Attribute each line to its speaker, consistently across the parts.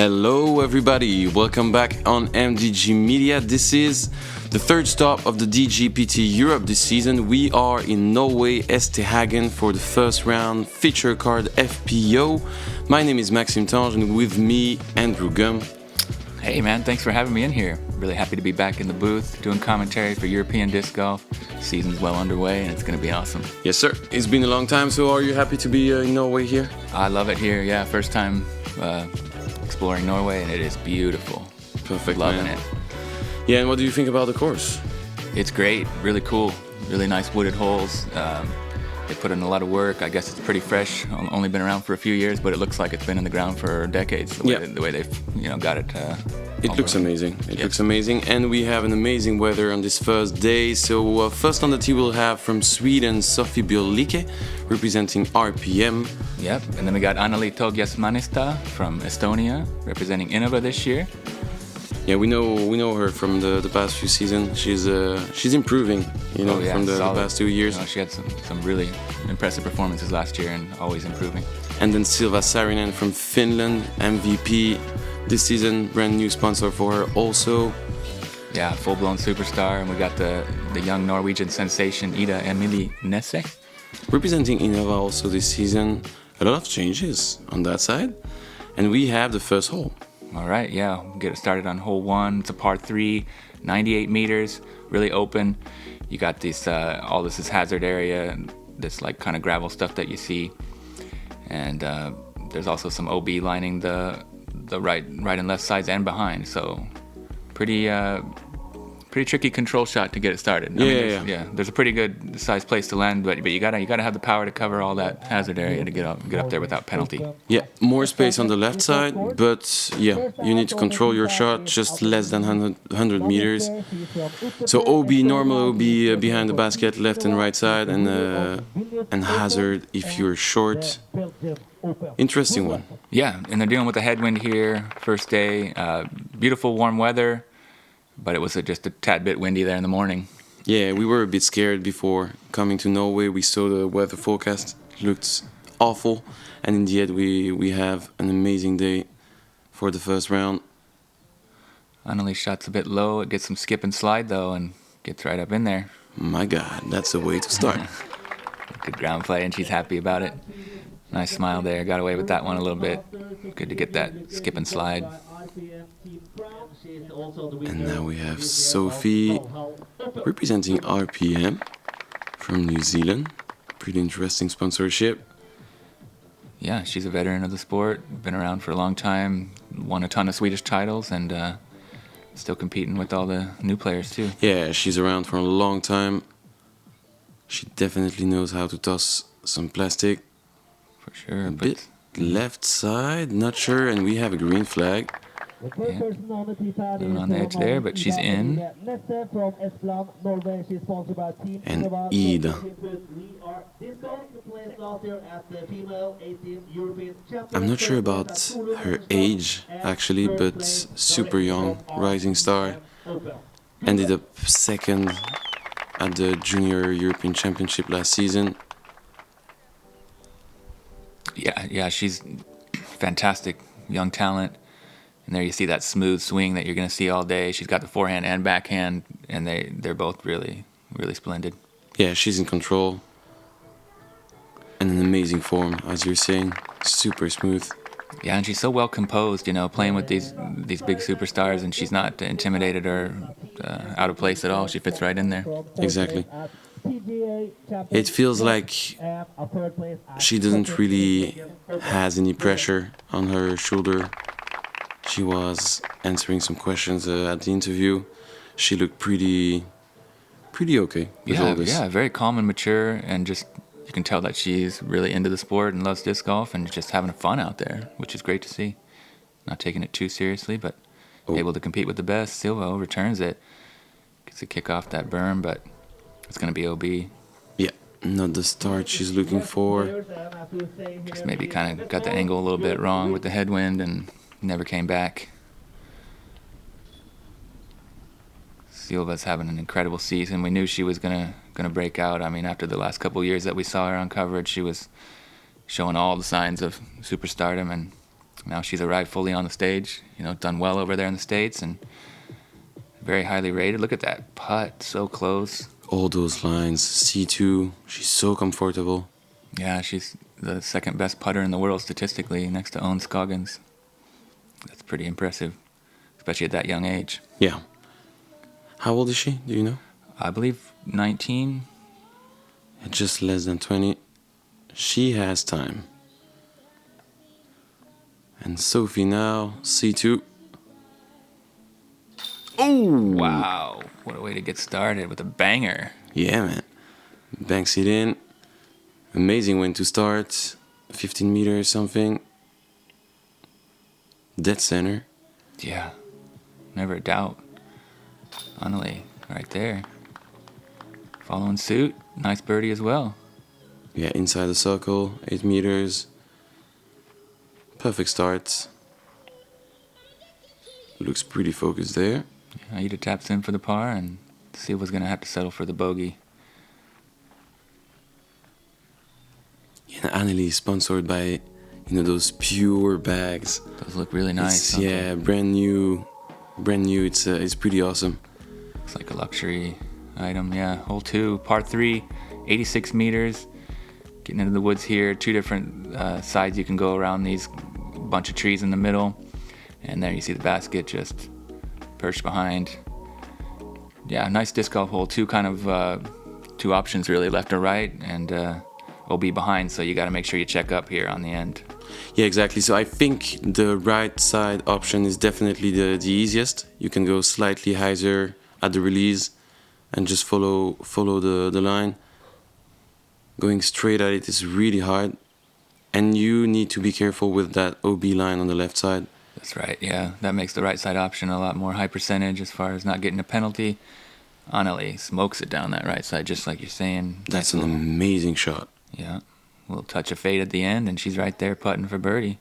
Speaker 1: Hello everybody, welcome back on MDG Media. This is the third stop of the DGPT Europe this season. We are in Norway, Hagen for the first round feature card FPO. My name is Maxime and with me, Andrew Gum.
Speaker 2: Hey man, thanks for having me in here. Really happy to be back in the booth doing commentary for European disc golf. Season's well underway and it's going to be awesome.
Speaker 1: Yes sir, it's been a long time, so are you happy to be in Norway here?
Speaker 2: I love it here, yeah. First time exploring Norway and it is beautiful.
Speaker 1: Perfect,
Speaker 2: loving
Speaker 1: man.
Speaker 2: it.
Speaker 1: Yeah, and what do you think about the course?
Speaker 2: It's great, really cool, really nice wooded holes. They put in a lot of work. I guess it's pretty fresh. Only been around for a few years, but it looks like it's been in the ground for decades. The way they've got it.
Speaker 1: It looks amazing. It looks amazing, and we have an amazing weather on this first day. So first on the tee we'll have from Sweden, Sofie Björlycke, representing RPM.
Speaker 2: Yep, and then we got Anneli Tõugjas-Männiste from Estonia, representing Innova this year.
Speaker 1: Yeah, we know her from the past few seasons. She's improving, from the past 2 years.
Speaker 2: She had some really impressive performances last year and always improving.
Speaker 1: And then Silva Saarinen from Finland, MVP this season, brand new sponsor for her also.
Speaker 2: Yeah, full-blown superstar. And we got the young Norwegian sensation Emilie Nesse.
Speaker 1: Representing Innova also this season. A lot of changes on that side. And we have the first hole.
Speaker 2: All right, yeah, we'll get it started on hole 1. It's a par 3, 98 meters, really open. You got this, all this is hazard area, this like kind of gravel stuff that you see. And there's also some OB lining the right and left sides and behind. So pretty tricky control shot to get it started. There's a pretty good sized place to land, but you gotta have the power to cover all that hazard area to get up there without penalty.
Speaker 1: Yeah, more space on the left side, but yeah, you need to control your shot just less than 100 meters. So OB, normal OB behind the basket, left and right side, and hazard if you're short. Interesting one.
Speaker 2: Yeah, and they're dealing with the headwind here, first day. Beautiful warm weather. But it was just a tad bit windy there in the morning.
Speaker 1: Yeah, we were a bit scared before coming to Norway. We saw the weather forecast. It looked awful. And in the end, we have an amazing day for the first round.
Speaker 2: Anneli shot's a bit low. It gets some skip and slide, though, and gets right up in there.
Speaker 1: My God, that's the way to start.
Speaker 2: Good ground play, and she's happy about it. Nice smile there. Got away with that one a little bit. Good to get that skip and slide.
Speaker 1: And now we have Sofie representing RPM from New Zealand. Pretty interesting sponsorship.
Speaker 2: Yeah, she's a veteran of the sport. Been around for a long time. Won a ton of Swedish titles and still competing with all the new players too.
Speaker 1: Yeah, she's around for a long time. She definitely knows how to toss some plastic.
Speaker 2: For sure.
Speaker 1: A bit left side, not sure, and we have a green flag.
Speaker 2: Yeah. Living on the edge there, but she's in.
Speaker 1: And Ida. I'm not sure about her age, actually, but super young, rising star. Ended up second at the Junior European Championship last season.
Speaker 2: Yeah, she's fantastic, young talent. And there you see that smooth swing that you're going to see all day. She's got the forehand and backhand, and they're both really, really splendid.
Speaker 1: Yeah, she's in control. And an amazing form, as you're saying. Super smooth.
Speaker 2: Yeah, and she's so well composed, playing with these big superstars, and she's not intimidated or out of place at all. She fits right in there.
Speaker 1: Exactly. It feels like she doesn't really has any pressure on her shoulder. She was answering some questions at the interview. She looked pretty okay with all this.
Speaker 2: Yeah, very calm and mature, and just you can tell that she's really into the sport and loves disc golf and just having fun out there, which is great to see. Not taking it too seriously, but able to compete with the best. Silva returns it, gets a kick off that berm, but it's going to be OB.
Speaker 1: Yeah, not the start she's looking for.
Speaker 2: Just maybe kind of got the angle a little bit wrong with the headwind and never came back. Silva's having an incredible season. We knew she was gonna break out. I mean, after the last couple of years that we saw her on coverage, she was showing all the signs of superstardom, and Now she's arrived fully on the stage, you know, done well over there in the States and very highly rated. Look at that putt, so close.
Speaker 1: All those lines, C2, she's so comfortable.
Speaker 2: Yeah, she's the second best putter in the world statistically, next to Owen Scoggins. That's pretty impressive, especially at that young age.
Speaker 1: Yeah. How old is she? Do you know?
Speaker 2: I believe 19.
Speaker 1: Just less than 20. She has time. And Sofie now, C2. Oh!
Speaker 2: Wow, what a way to get started with a banger.
Speaker 1: Yeah, man. Banks it in. Amazing when to start. 15 meters something. Dead center.
Speaker 2: Yeah, never a doubt. Anneli, right there. Following suit. Nice birdie as well.
Speaker 1: Yeah, inside the circle. 8 meters. Perfect start. Looks pretty focused there.
Speaker 2: Yeah, Ida taps in for the par, and Silva's going to have to settle for the bogey.
Speaker 1: Yeah, Anneli is sponsored by, those pure bags.
Speaker 2: Those look really nice.
Speaker 1: Yeah, brand new. It's pretty awesome.
Speaker 2: Looks like a luxury item. Yeah, hole 2, par 3, 86 meters. Getting into the woods here. 2 different sides you can go around these. Bunch of trees in the middle, and there you see the basket just perched behind. Yeah, nice disc golf hole. 2 kind of 2 options really, left or right, and OB behind, so you got to make sure you check up here on the end.
Speaker 1: Yeah, exactly. So I think the right side option is definitely the easiest. You can go slightly higher at the release and just follow the line. Going straight at it is really hard. And you need to be careful with that OB line on the left side.
Speaker 2: That's right, yeah. That makes the right side option a lot more high percentage as far as not getting a penalty. Anneli smokes it down that right side, just like you're saying.
Speaker 1: That's an amazing shot.
Speaker 2: Yeah. A little touch of fade at the end, and she's right there putting for birdie.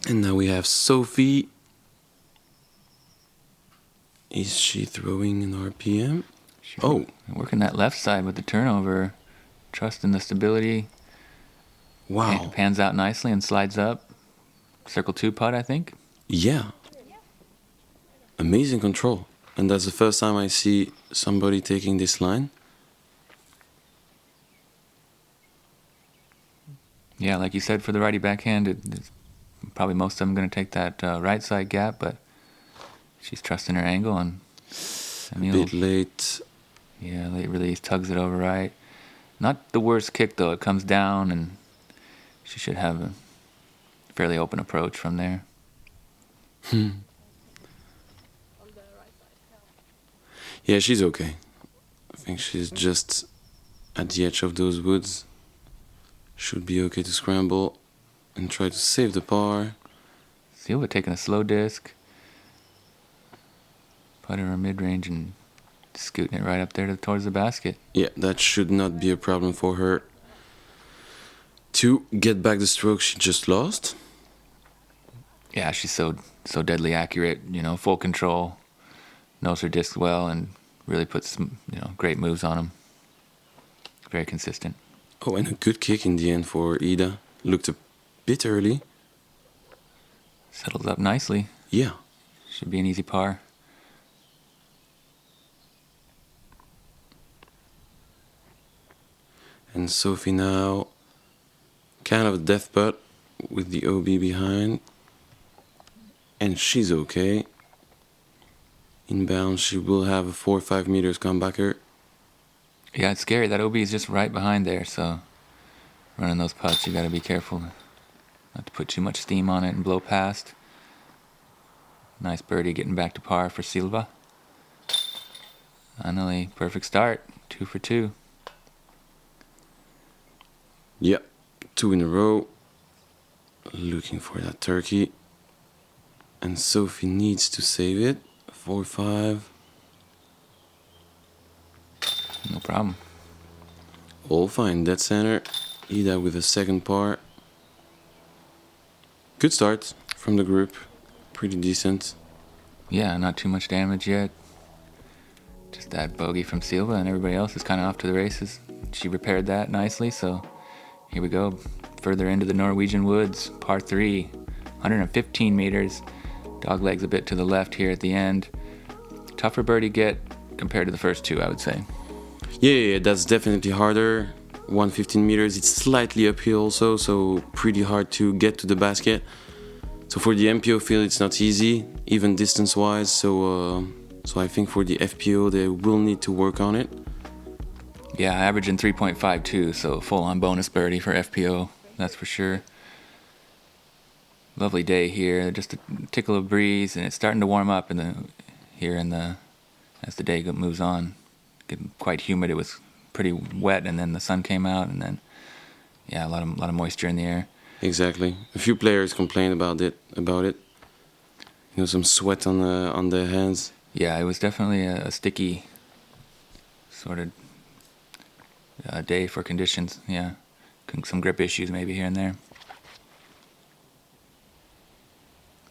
Speaker 1: And now we have Sofie. Is she throwing an RPM? Oh.
Speaker 2: Working that left side with the turnover. Trusting the stability.
Speaker 1: Wow.
Speaker 2: Pans out nicely and slides up. Circle 2 putt, I think.
Speaker 1: Yeah. Amazing control. And that's the first time I see somebody taking this line.
Speaker 2: Yeah, like you said, for the righty backhand, probably most of them going to take that right side gap, but she's trusting her angle, and
Speaker 1: a bit late.
Speaker 2: Yeah, late release, tugs it over right. Not the worst kick, though. It comes down, and she should have a fairly open approach from there.
Speaker 1: Yeah, she's okay. I think she's just at the edge of those woods. Should be okay to scramble and try to save the par.
Speaker 2: Silva taking a slow disc. Putting her mid-range and scooting it right up there towards the basket.
Speaker 1: Yeah, that should not be a problem for her to get back the stroke she just lost.
Speaker 2: Yeah, she's so deadly accurate, full control, knows her disc well, and really puts great moves on them. Very consistent.
Speaker 1: Oh, and a good kick in the end for Ida. Looked a bit early.
Speaker 2: Settles up nicely.
Speaker 1: Yeah.
Speaker 2: Should be an easy par.
Speaker 1: And Sofie now, kind of a death putt with the OB behind. And she's okay. Inbound, she will have a 4 or 5 meters comebacker.
Speaker 2: Yeah, it's scary. That OB is just right behind there, so running those putts, you got to be careful not to put too much steam on it and blow past. Nice birdie getting back to par for Silva. Anneli, perfect start. 2 for 2.
Speaker 1: Yep, 2 in a row. Looking for that turkey. And Sofie needs to save it. 4-5.
Speaker 2: No problem.
Speaker 1: All fine, dead center. Ida with a second par. Good start from the group. Pretty decent.
Speaker 2: Yeah, not too much damage yet. Just that bogey from Silva, and everybody else is kind of off to the races. She repaired that nicely, so here we go. Further into the Norwegian woods, par 3, 115 meters. Dog legs a bit to the left here at the end. Tougher birdie get compared to the first two, I would say.
Speaker 1: Yeah, that's definitely harder. 115 meters, it's slightly uphill also, so pretty hard to get to the basket. So for the MPO field, it's not easy, even distance-wise. So I think for the FPO, they will need to work on it.
Speaker 2: Yeah, averaging 3.52, so full-on bonus birdie for FPO, that's for sure. Lovely day here, just a tickle of breeze, and it's starting to warm up as the day moves on. Getting quite humid. It was pretty wet, and then the sun came out, and then a lot of moisture in the air.
Speaker 1: Exactly. A few players complained about it. Some sweat on their hands.
Speaker 2: Yeah, it was definitely a sticky sort of day for conditions. Yeah, some grip issues maybe here and there.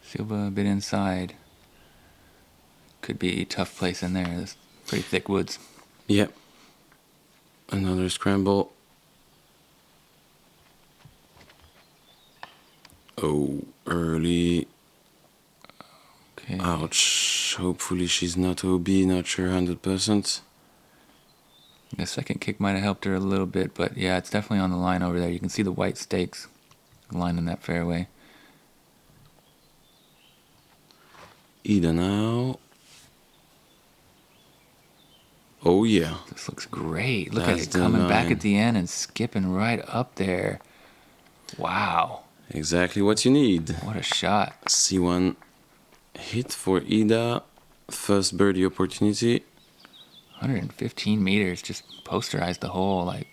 Speaker 2: Silva a bit inside. Could be a tough place in there. There's pretty thick woods.
Speaker 1: Yep. Another scramble. Oh, early.
Speaker 2: Okay.
Speaker 1: Ouch. Hopefully she's not OB, not sure 100%.
Speaker 2: The second kick might have helped her a little bit, but yeah, it's definitely on the line over there. You can see the white stakes lining that fairway.
Speaker 1: Ida now. Oh yeah.
Speaker 2: This looks great. Look
Speaker 1: That's
Speaker 2: at it coming back
Speaker 1: line.
Speaker 2: at the end and skipping right up there. Wow.
Speaker 1: Exactly what you need.
Speaker 2: What a shot.
Speaker 1: C1 hit for Ida. First birdie opportunity.
Speaker 2: 115 meters, just posterized the hole, like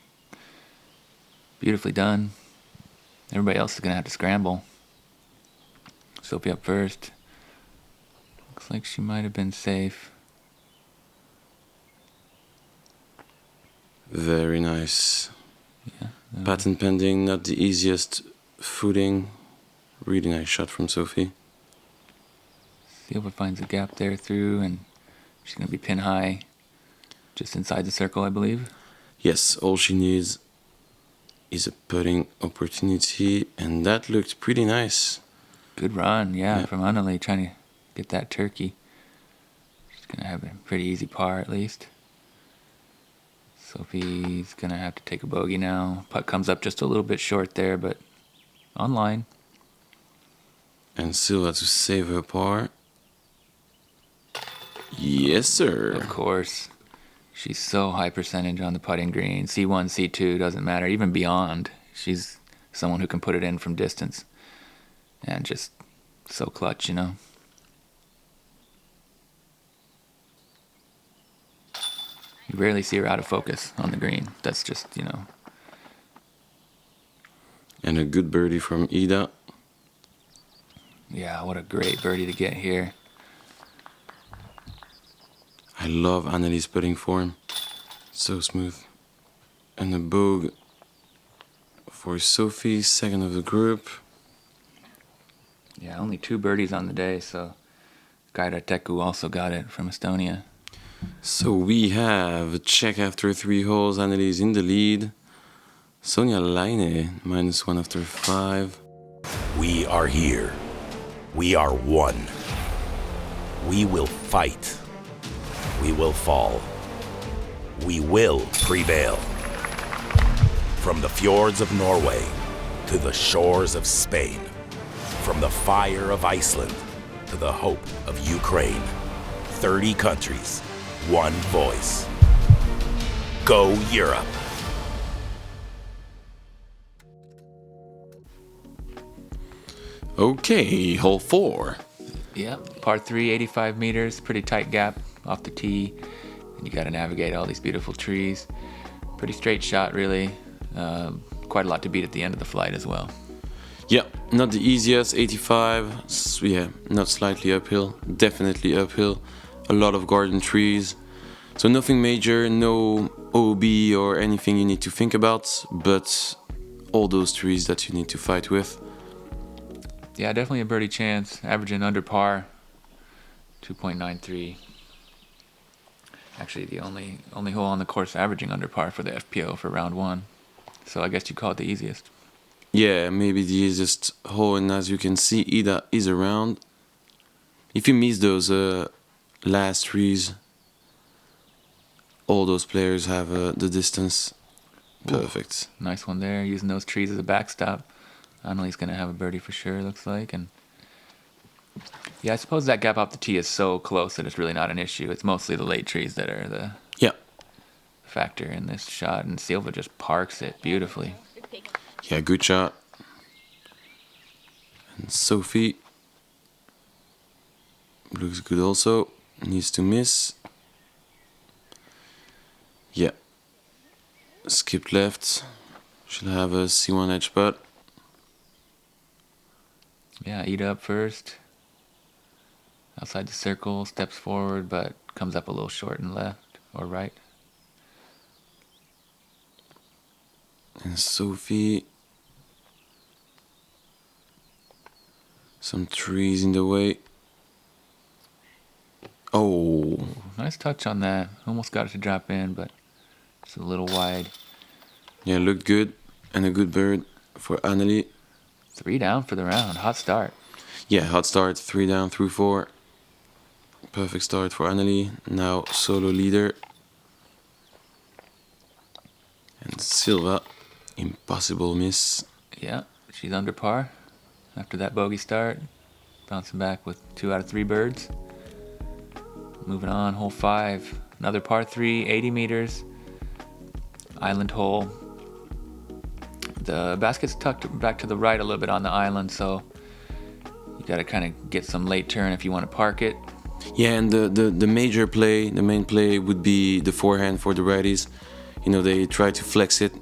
Speaker 2: beautifully done. Everybody else is gonna have to scramble. Sofie up first. Looks like she might have been safe.
Speaker 1: Very nice.
Speaker 2: Yeah.
Speaker 1: Patent pending, not the easiest footing. Really nice shot from Sofie.
Speaker 2: Silva finds a gap there through, and she's gonna be pin high, just inside the circle, I believe.
Speaker 1: Yes, all she needs is a putting opportunity, and that looked pretty nice.
Speaker 2: Good run, yeah. From Anneli trying to get that turkey. She's gonna have a pretty easy par at least. Sofie's gonna have to take a bogey now. Putt comes up just a little bit short there, but on line.
Speaker 1: And Silva to save her par. Yes, sir.
Speaker 2: Of course. She's so high percentage on the putting green. C1, C2, doesn't matter. Even beyond. She's someone who can put it in from distance. And just so clutch, you know. You rarely see her out of focus on the green. That's just, you know.
Speaker 1: And a good birdie from Ida.
Speaker 2: Yeah, what a great birdie to get here.
Speaker 1: I love Anneli's putting form. So smooth. And a bogue for Sofie, second of the group.
Speaker 2: Yeah, only 2 birdies on the day, so Kaira Teku also got it from Estonia.
Speaker 1: So we have a check after 3 holes. Anneli's in the lead. Sonja Laine, -1 after 5.
Speaker 3: We are here. We are one. We will fight. We will fall. We will prevail. From the fjords of Norway to the shores of Spain, from the fire of Iceland to the hope of Ukraine, 30 countries, one voice. Go Europe!
Speaker 1: Okay, hole 4.
Speaker 2: Yep, par 3, 85 meters, pretty tight gap off the tee. And you got to navigate all these beautiful trees. Pretty straight shot, really. Quite a lot to beat at the end of the flight as well.
Speaker 1: Yeah, not the easiest, 85. Yeah, not slightly uphill, definitely uphill. A lot of garden trees. So nothing major, no OB or anything you need to think about, but all those trees that you need to fight with.
Speaker 2: Yeah, definitely a birdie chance. Averaging under par, 2.93. Actually, the only hole on the course averaging under par for the FPO for round 1. So I guess you call it the easiest.
Speaker 1: Yeah, maybe the easiest hole, and as you can see, Ida is around. If you miss those last trees, all those players have the distance. Perfect.
Speaker 2: Ooh, nice one there, using those trees as a backstop. Anneli's going to have a birdie for sure, looks like. And yeah, I suppose that gap off the tee is so close that it's really not an issue. It's mostly the late trees that are the factor in this shot, and Silva just parks it beautifully.
Speaker 1: Yeah, good shot. And Sofie looks good also. Needs to miss. Yeah. Skipped left. Should have a C1 edge putt.
Speaker 2: Yeah, Ida up first. Outside the circle, steps forward, but comes up a little short and left or right.
Speaker 1: And Sofie. Some trees in the way. Oh.
Speaker 2: Nice touch on that. Almost got it to drop in, but just a little wide.
Speaker 1: Yeah, looked good. And a good bird for Anneli.
Speaker 2: 3 down for the round. Hot start.
Speaker 1: Yeah, hot start. 3 down through 4. Perfect start for Anneli. Now solo leader. And Silva. Impossible miss.
Speaker 2: Yeah, she's under par after that bogey start. Bouncing back with 2 out of 3 birds. Moving on, hole 5. Another par 3, 80 meters. Island hole. The basket's tucked back to the right a little bit on the island, so you got to kind of get some late turn if you want to park it.
Speaker 1: Yeah, and the major play, the main play would be the forehand for the righties. You know, they try to flex it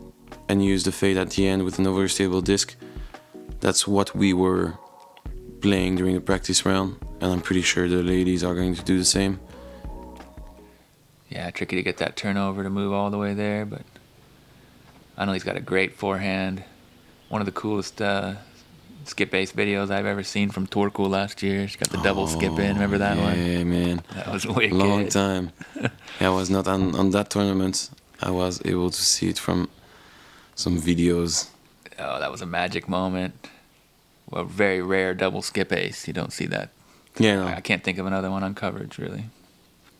Speaker 1: and use the fade at the end with an overstable disc. That's what we were playing during the practice round, and I'm pretty sure the ladies are going to do the same.
Speaker 2: Yeah, tricky to get that turnover to move all the way there, but Anneli's got a great forehand. One of the coolest skip ace videos I've ever seen from Turku last year. She got the double skip in. Remember that one?
Speaker 1: Yeah, man.
Speaker 2: That was wicked.
Speaker 1: Long time. I was not on that tournament. I was able to see it from some videos.
Speaker 2: Oh, that was a magic moment. Well, very rare double skip ace. You don't see that.
Speaker 1: Yeah, no.
Speaker 2: I can't think of another one on coverage, really.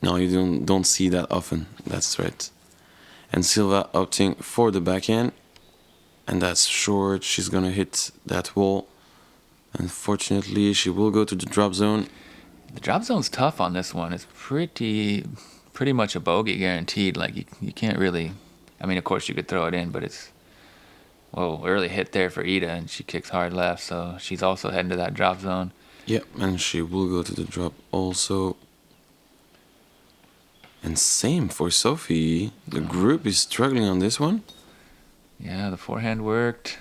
Speaker 1: No, you don't see that often. That's right. And Silva opting for the backhand. And that's short. She's going to hit that wall. Unfortunately, she will go to the drop zone.
Speaker 2: The drop zone's tough on this one. It's pretty much a bogey guaranteed. Like, you can't really... I mean, of course, you could throw it in, but it's... Well, early hit there for Ida, and she kicks hard left, so she's also heading to that drop zone.
Speaker 1: Yep, and she will go to the drop also. And same for Sofie. The group is struggling on this one.
Speaker 2: Yeah, the forehand worked.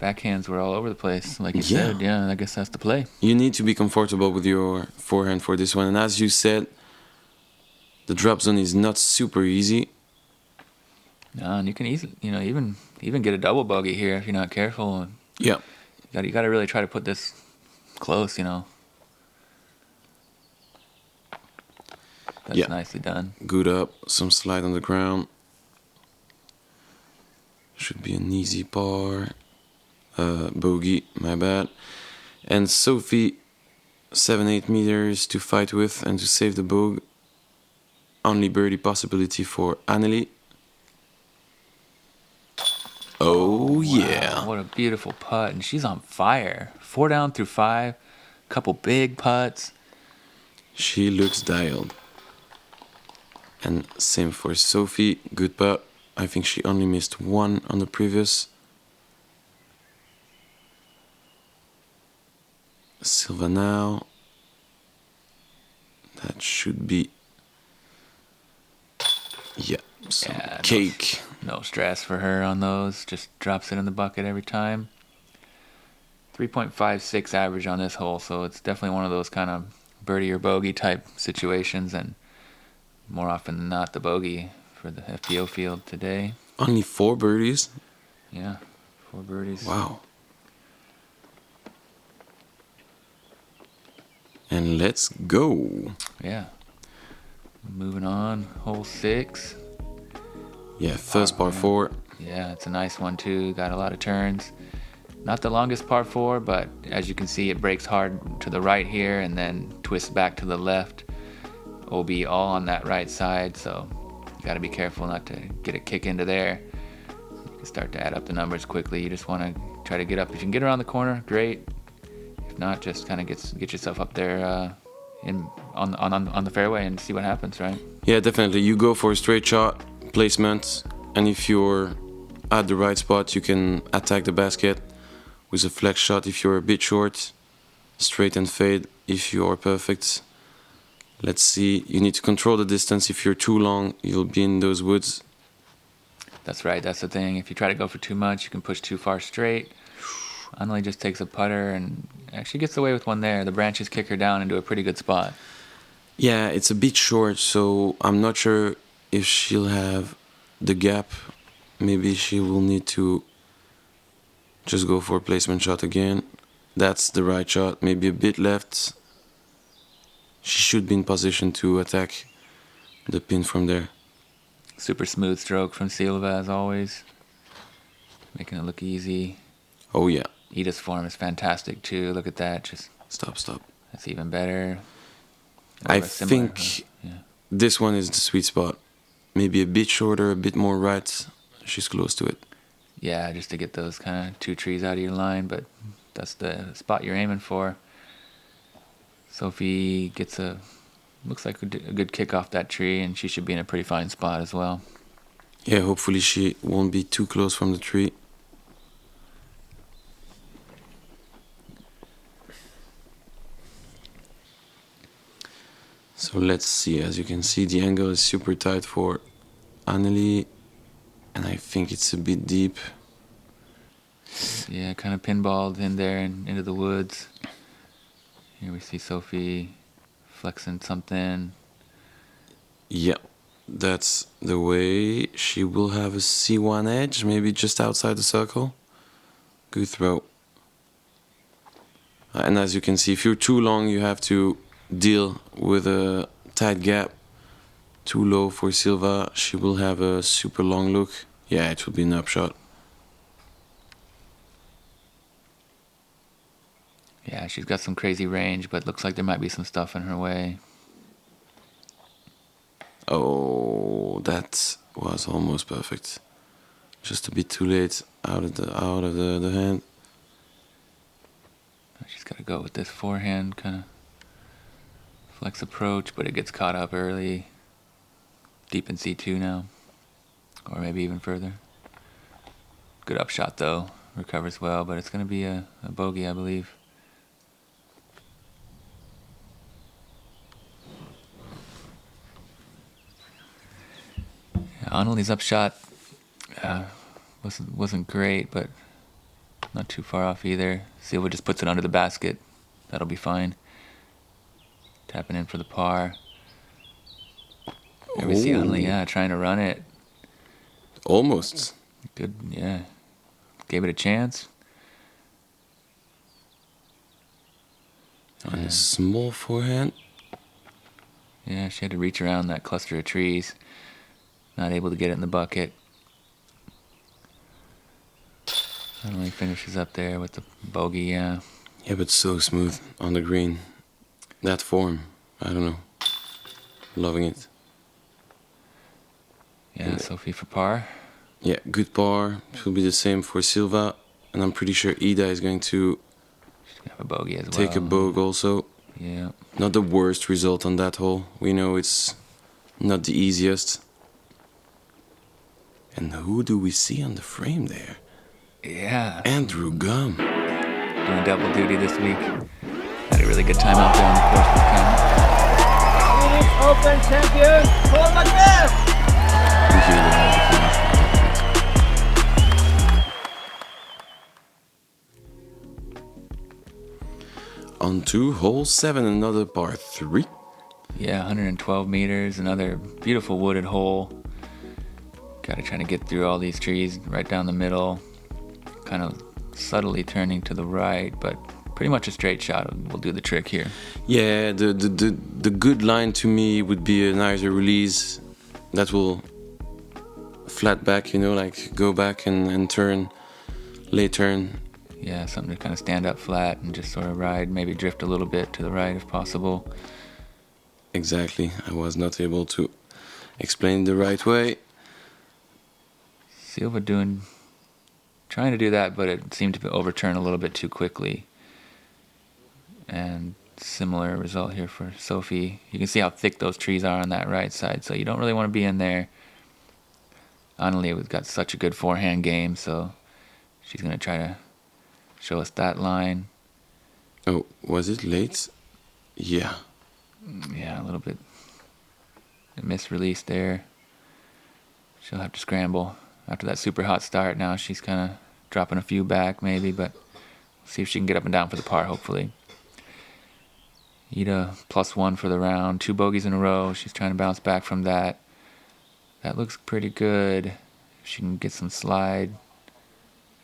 Speaker 2: Backhands were all over the place, like you said. Yeah, I guess that's the play.
Speaker 1: You need to be comfortable with your forehand for this one. And as you said, the drop zone is not super easy.
Speaker 2: No, and you can easily, even get a double bogey here if you're not careful.
Speaker 1: Yeah.
Speaker 2: You got to really try to put this close, That's nicely done.
Speaker 1: Good up, some slide on the ground. Should be an easy par. Bogey, my bad. And Sofie, 7-8 meters to fight with and to save the bogey. Only birdie possibility for Anneli. Oh, yeah.
Speaker 2: Wow, what a beautiful putt. And she's on fire. 4 down through 5. Couple big putts.
Speaker 1: She looks dialed. And same for Sofie. Good putt. I think she only missed 1 on the previous. Silva now. That should be... Yeah, some cake.
Speaker 2: No stress for her on those. Just drops it in the bucket every time. 3.56 average on this hole, so it's definitely one of those kind of birdie or bogey type situations, and more often than not the bogey for the FPO field today.
Speaker 1: Only 4 birdies?
Speaker 2: Yeah, 4 birdies.
Speaker 1: Wow. And let's go.
Speaker 2: Yeah. Moving on, hole 6.
Speaker 1: Yeah, first par 4.
Speaker 2: Yeah, it's a nice one too. Got a lot of turns. Not the longest par 4, but as you can see, it breaks hard to the right here and then twists back to the left. OB all on that right side, so you got to be careful not to get a kick into there. You can start to add up the numbers quickly. You just want to try to get up. If you can get around the corner, great. If not, just kind of get yourself up there on the fairway and see what happens, right?
Speaker 1: Yeah, definitely. You go for a straight shot placement, and if you're at the right spot, you can attack the basket with a flex shot. If you're a bit short, straight and fade. If you're perfect, let's see, you need to control the distance. If you're too long, you'll be in those woods.
Speaker 2: That's right, that's the thing. If you try to go for too much, you can push too far straight. Anneli just takes a putter and actually gets away with one there. The branches kick her down into a pretty good spot.
Speaker 1: Yeah, it's a bit short, so I'm not sure if she'll have the gap. Maybe she will need to just go for a placement shot again. That's the right shot, maybe a bit left. She should be in position to attack the pin from there.
Speaker 2: Super smooth stroke from Silva as always. Making it look easy.
Speaker 1: Oh yeah.
Speaker 2: Edith's form is fantastic too. Look at that. Just
Speaker 1: Stop.
Speaker 2: that's even better.
Speaker 1: I think this one is the sweet spot. Maybe a bit shorter, a bit more right. She's close to it.
Speaker 2: Yeah, just to get those kind of 2 trees out of your line, but that's the spot you're aiming for. Sofie gets looks like a good kick off that tree, and she should be in a pretty fine spot as well.
Speaker 1: Yeah, hopefully she won't be too close from the tree. So let's see, as you can see, the angle is super tight for Anneli, and I think it's a bit deep.
Speaker 2: Yeah, kind of pinballed in there and into the woods. Here we see Sofie flexing something.
Speaker 1: Yeah, that's the way. She will have a C1 edge, maybe just outside the circle. Good throw. And as you can see, if you're too long, you have to deal with a tight gap. Too low for Silva, she will have a super long look. Yeah, it will be an upshot.
Speaker 2: Yeah, she's got some crazy range, but looks like there might be some stuff in her way.
Speaker 1: Oh, that was almost perfect. Just a bit too late, out of the hand.
Speaker 2: She's got to go with this forehand kind of flex approach, but it gets caught up early. Deep in C2 now, or maybe even further. Good upshot though, recovers well, but it's going to be a bogey, I believe. Anneli's upshot wasn't great, but not too far off either. Silva just puts it under the basket. That'll be fine. Tapping in for the par. There we see Anneli, trying to run it.
Speaker 1: Almost.
Speaker 2: Good, yeah. Gave it a chance.
Speaker 1: On a small forehand.
Speaker 2: Yeah, she had to reach around that cluster of trees. Not able to get it in the bucket. Anneli finishes up there with the bogey, yeah.
Speaker 1: Yeah, but so smooth on the green. That form, I don't know. Loving it.
Speaker 2: Yeah, Sofie for par.
Speaker 1: Yeah, good par. It will be the same for Silva. And I'm pretty sure Ida is going to
Speaker 2: She's gonna have a bogey as well.
Speaker 1: take a bogey also.
Speaker 2: Yeah.
Speaker 1: Not the worst result on that hole. We know it's not the easiest. And who do we see on the frame there?
Speaker 2: Yeah.
Speaker 1: Andrew Gum.
Speaker 2: Doing double duty this week. Had a really good time out there on the course with Cam.
Speaker 4: Swedish Open champion, Paul Macbeth!
Speaker 1: On to hole 7, another par 3.
Speaker 2: Yeah, 112 meters, another beautiful wooded hole. Gotta try to get through all these trees right down the middle. Kind of subtly turning to the right, but pretty much a straight shot will do the trick here.
Speaker 1: Yeah, the good line to me would be an either release that will flat back, you know, like go back and turn, late turn.
Speaker 2: Yeah, something to kind of stand up flat and just sort of ride, maybe drift a little bit to the right if possible.
Speaker 1: Exactly, I was not able to explain the right way.
Speaker 2: Silva trying to do that, but it seemed to overturn a little bit too quickly. And similar result here for Sofie. You can see how thick those trees are on that right side, so you don't really want to be in there. Anneli has got such a good forehand game, so she's going to try to show us that line.
Speaker 1: Oh, was it late? Yeah.
Speaker 2: Yeah, a little bit. A misrelease there. She'll have to scramble. After that super hot start, now she's kind of dropping a few back maybe, but we'll see if she can get up and down for the par, hopefully. Ida +1 for the round, 2 bogeys in a row. She's trying to bounce back from that. That looks pretty good. If she can get some slide.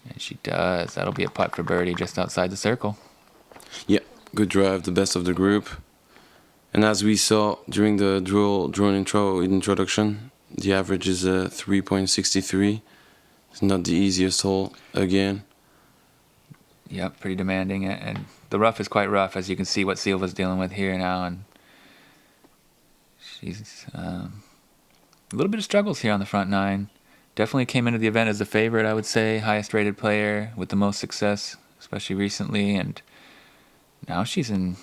Speaker 2: And she does. That'll be a putt for birdie just outside the circle.
Speaker 1: Yeah, good drive, the best of the group. And as we saw during the drone introduction, the average is 3.63. It's not the easiest hole again.
Speaker 2: Yep, pretty demanding. And the rough is quite rough, as you can see what Silva's dealing with here now. And she's a little bit of struggles here on the front nine. Definitely came into the event as the favorite, I would say. Highest rated player with the most success, especially recently. And now she's in,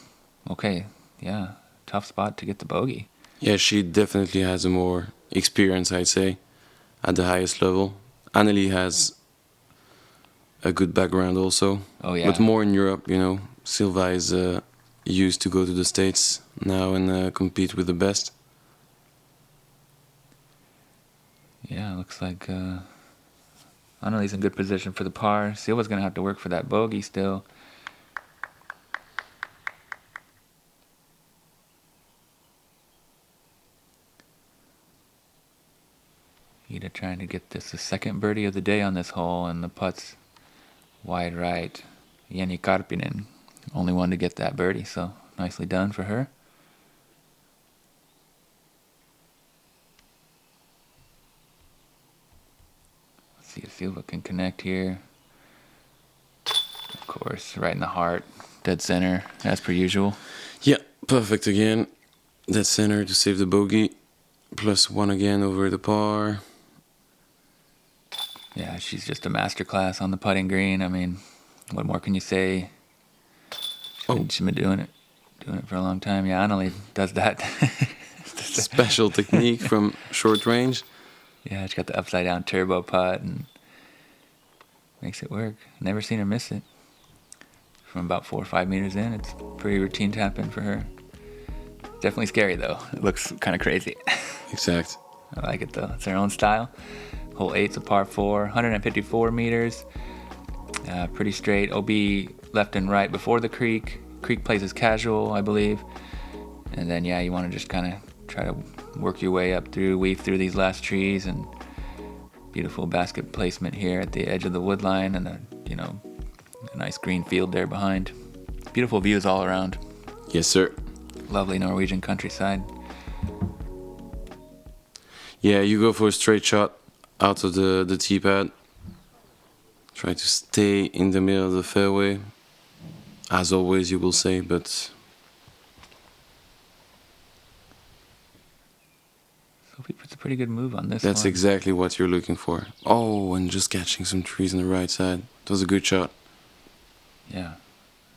Speaker 2: tough spot to get the bogey.
Speaker 1: Yeah, she definitely has a more experience, I'd say, at the highest level. Anneli has a good background also.
Speaker 2: Oh, yeah.
Speaker 1: But more in Europe, you know. Silva is used to go to the States now and compete with the best.
Speaker 2: Yeah, looks like Anneli's in good position for the par. Silva's going to have to work for that bogey still. Ida trying to get the second birdie of the day on this hole, and the putt's wide right. Jenny Karppinen, only one to get that birdie, so nicely done for her. Let's see if Silva can connect here. Of course, right in the heart, dead center, as per usual.
Speaker 1: Yeah, perfect again. Dead center to save the bogey. +1 again over the par.
Speaker 2: Yeah, she's just a masterclass on the putting green. I mean, what more can you say? She's been doing it for a long time. Yeah, Anneli does that.
Speaker 1: Special technique from short range.
Speaker 2: Yeah, she's got the upside down turbo putt and makes it work. Never seen her miss it. From about 4 or 5 meters in, it's pretty routine tap in for her. Definitely scary though. It looks kind of crazy.
Speaker 1: Exact.
Speaker 2: I like it though. It's her own style. Hole 8's a par 4, 154 meters. Pretty straight. OB left and right before the creek. Creek plays as casual, I believe. And then, yeah, you want to just kind of try to work your way up through, weave through these last trees, and beautiful basket placement here at the edge of the wood line, and a nice green field there behind. Beautiful views all around.
Speaker 1: Yes, sir.
Speaker 2: Lovely Norwegian countryside.
Speaker 1: Yeah, you go for a straight shot out of the tee pad. Try to stay in the middle of the fairway. As always, you will say, but
Speaker 2: Sofie puts a pretty good move on this
Speaker 1: that's
Speaker 2: one.
Speaker 1: exactly what you're looking for. Oh, and just catching some trees on the right side. It was a good shot.
Speaker 2: Yeah,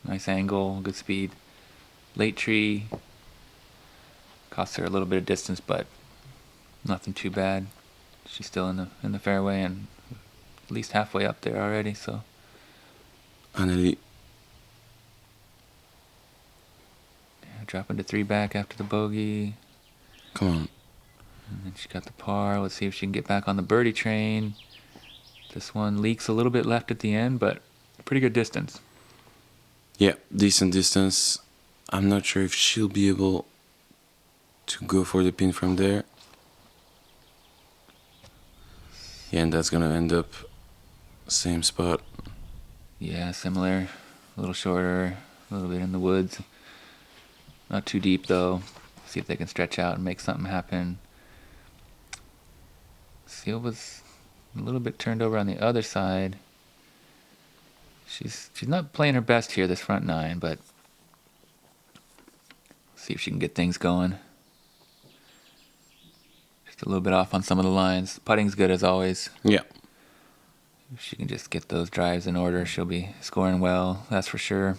Speaker 2: nice angle, good speed. Late tree. Cost her a little bit of distance, but nothing too bad. She's still in the fairway and at least halfway up there already. So
Speaker 1: Anneli.
Speaker 2: Yeah, dropping to 3 back after the bogey.
Speaker 1: Come on.
Speaker 2: And then she got the par. Let's see if she can get back on the birdie train. This one leaks a little bit left at the end, but pretty good distance.
Speaker 1: Yeah, decent distance. I'm not sure if she'll be able to go for the pin from there. Yeah, and that's gonna end up same spot.
Speaker 2: Yeah, similar. a little shorter, a little bit in the woods. Not too deep though. See if they can stretch out and make something happen. Silva's a little bit turned over on the other side. She's not playing her best here, this front nine, but see if she can get things going. Just a little bit off on some of the lines. Putting's good as always.
Speaker 1: Yeah.
Speaker 2: If she can just get those drives in order, she'll be scoring well, that's for sure.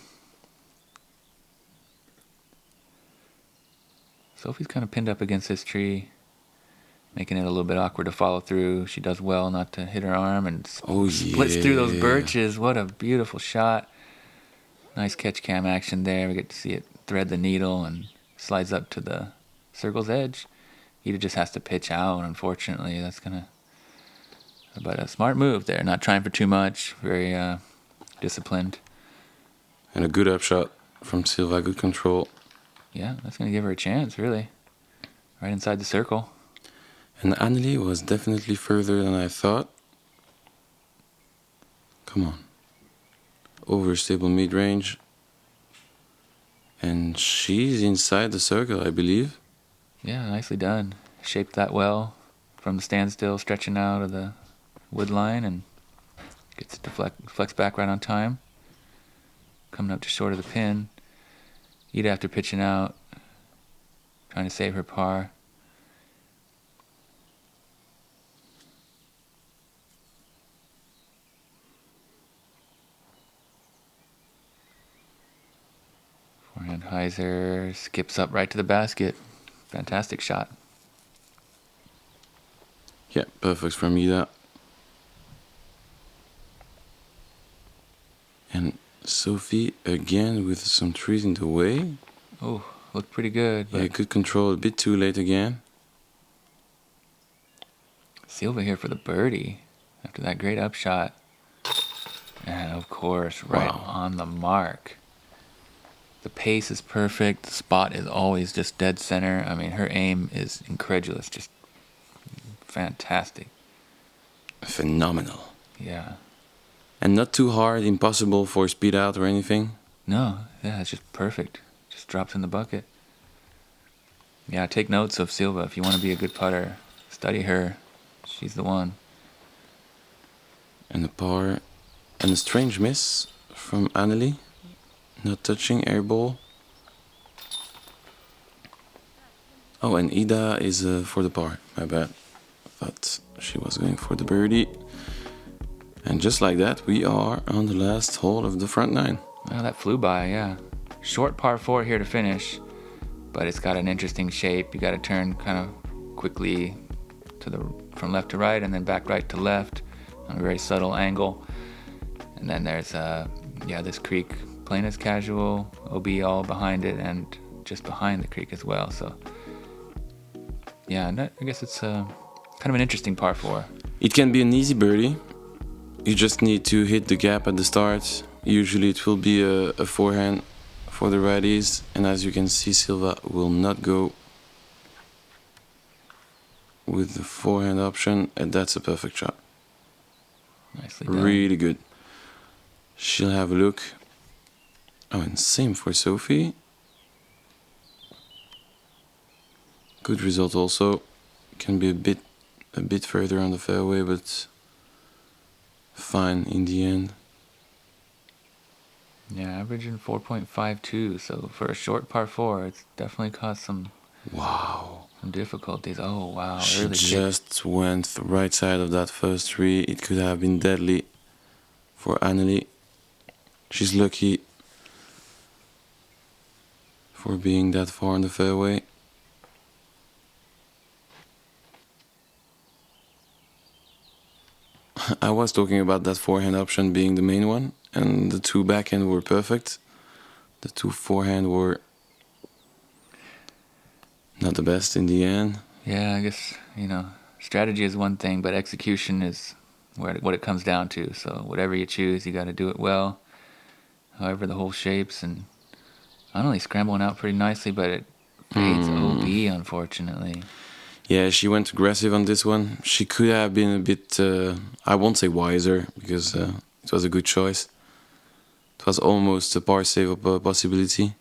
Speaker 2: Sophie's kind of pinned up against this tree, making it a little bit awkward to follow through. She does well not to hit her arm and splits through those birches. What a beautiful shot. Nice catch cam action there. We get to see it thread the needle and slides up to the circle's edge. Ida just has to pitch out, unfortunately. That's gonna... But a smart move there. Not trying for too much. Very disciplined.
Speaker 1: And a good upshot from Silva. Good control.
Speaker 2: Yeah, that's gonna give her a chance, really. Right inside the circle.
Speaker 1: And Anneli was definitely further than I thought. Come on. Overstable mid-range. And she's inside the circle, I believe.
Speaker 2: Yeah, nicely done. Shaped that well from the standstill, stretching out of the wood line, and gets it to flex back right on time. Coming up just short of the pin. Ida after pitching out, trying to save her par. Forehand hyzer, skips up right to the basket. Fantastic shot.
Speaker 1: Yeah, perfect from Ida. And Sophie again with some trees in the way.
Speaker 2: Oh, looked pretty good.
Speaker 1: Yeah, good control, a bit too late again.
Speaker 2: Silva here for the birdie after that great upshot. And of course, right on the mark. The pace is perfect. The spot is always just dead center. I mean, her aim is incredulous. Just fantastic.
Speaker 1: Phenomenal.
Speaker 2: Yeah.
Speaker 1: And not too hard, impossible for speed out or anything.
Speaker 2: No, yeah, it's just perfect. Just drops in the bucket. Yeah, take notes of Silva. If you want to be a good putter, study her. She's the one.
Speaker 1: And a par. And a strange miss from Anneli. Not touching, air ball. Oh, and Ida is for the par. My bad. Thought she was going for the birdie. And just like that, we are on the last hole of the front nine.
Speaker 2: Oh, that flew by, yeah. Short par 4 here to finish, but it's got an interesting shape. You got to turn kind of quickly from left to right and then back right to left on a very subtle angle. And then there's this creek, plain as casual, OB all behind it and just behind the creek as well. So yeah, I guess it's kind of an interesting par 4.
Speaker 1: It can be an easy birdie. You just need to hit the gap at the start. Usually it will be a forehand for the righties. And as you can see, Silva will not go with the forehand option. And that's a perfect shot.
Speaker 2: Nicely done.
Speaker 1: Really good. She'll have a look. Oh, and same for Sophie. Good result also. Can be a bit further on the fairway, but fine in the end.
Speaker 2: Yeah, averaging 4.52. So for a short par 4, it's definitely caused some difficulties. Oh wow!
Speaker 1: She
Speaker 2: early
Speaker 1: just went the right side of that first tree. It could have been deadly for Anneli. She's lucky for being that far on the fairway. I was talking about that forehand option being the main one, and the two backhand were perfect. The two forehand were not the best in the end.
Speaker 2: Yeah, I guess, strategy is one thing, but execution is what it comes down to. So whatever you choose, you got to do it well. However the hole shapes, and Anneli scrambling out pretty nicely, but it fades OB, unfortunately.
Speaker 1: Yeah, she went aggressive on this one. She could have been a bit, I won't say wiser, because it was a good choice. It was almost a par save possibility.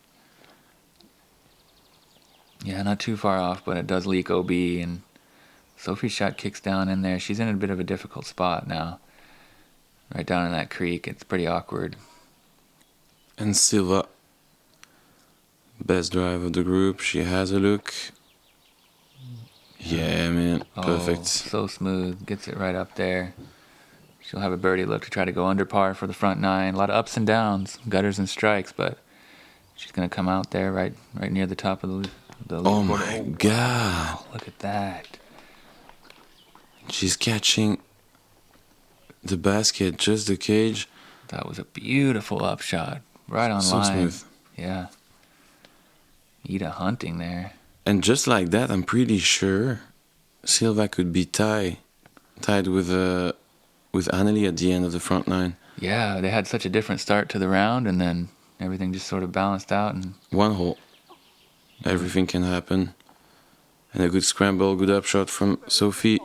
Speaker 2: Yeah, not too far off, but it does leak OB, and Sofie's shot kicks down in there. She's in a bit of a difficult spot now. Right down in that creek. It's pretty awkward.
Speaker 1: And Silva, best drive of the group. She has a look. Yeah, man, perfect.
Speaker 2: Oh, so smooth. Gets it right up there. She'll have a birdie look to try to go under par for the front nine. A lot of ups and downs, gutters and strikes, but she's going to come out there right near the top of the
Speaker 1: Oh
Speaker 2: leaderboard.
Speaker 1: my God.
Speaker 2: Wow, look at that.
Speaker 1: She's catching the basket, just the cage.
Speaker 2: That was a beautiful upshot. Right on
Speaker 1: So
Speaker 2: line.
Speaker 1: smooth.
Speaker 2: Yeah. Ida hunting there.
Speaker 1: And just like that, I'm pretty sure Silva could be tied with Anneli at the end of the front nine.
Speaker 2: Yeah, they had such a different start to the round, and then everything just sort of balanced out. And
Speaker 1: One hole. Everything can happen. And a good scramble, good upshot from Sofie.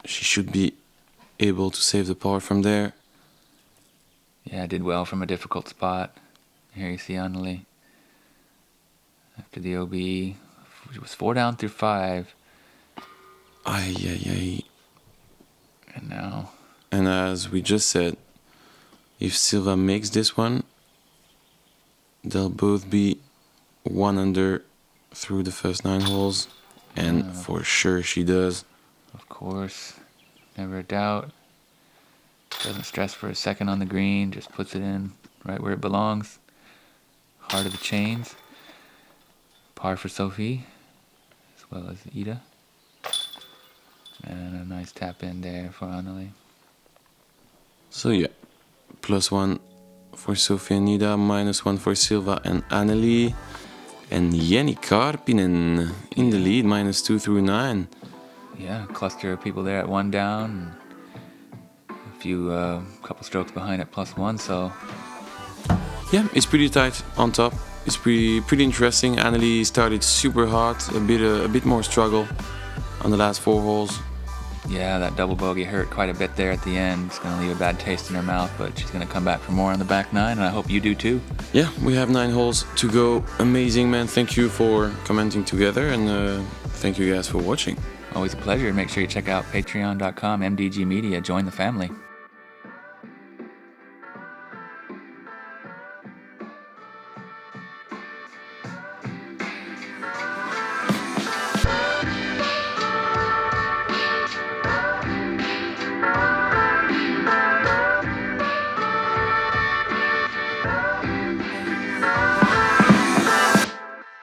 Speaker 1: She should be able to save the par from there.
Speaker 2: yeah, did well from a difficult spot. Here you see Anneli. After the OB, it was 4 down through 5,
Speaker 1: Ay.
Speaker 2: and now
Speaker 1: And as we just said, if Silva makes this one, they'll both be 1 under through the first 9 holes. And for sure she does.
Speaker 2: of course, never a doubt. Doesn't stress for a second on the green, just puts it in right where it belongs. Heart of the chains. Par for Sofie, as well as Ida. And a nice tap in there for Anneli.
Speaker 1: So yeah, +1 for Sofie and Ida, -1 for Silva and Anneli. And Jenny Karpinen in the lead, -2 through 9.
Speaker 2: Yeah, cluster of people there at 1 down. And a few, couple strokes behind at +1, so
Speaker 1: Yeah, it's pretty tight on top. It's pretty interesting. Anneli started super hot, a bit more struggle on the last 4 holes.
Speaker 2: yeah, that double bogey hurt quite a bit there at the end. It's going to leave a bad taste in her mouth, but she's going to come back for more on the back 9, and I hope you do too.
Speaker 1: Yeah, we have 9 holes to go. Amazing, man. Thank you for commenting together, and thank you guys for watching.
Speaker 2: Always a pleasure. Make sure you check out patreon.com, MDG Media. Join the family.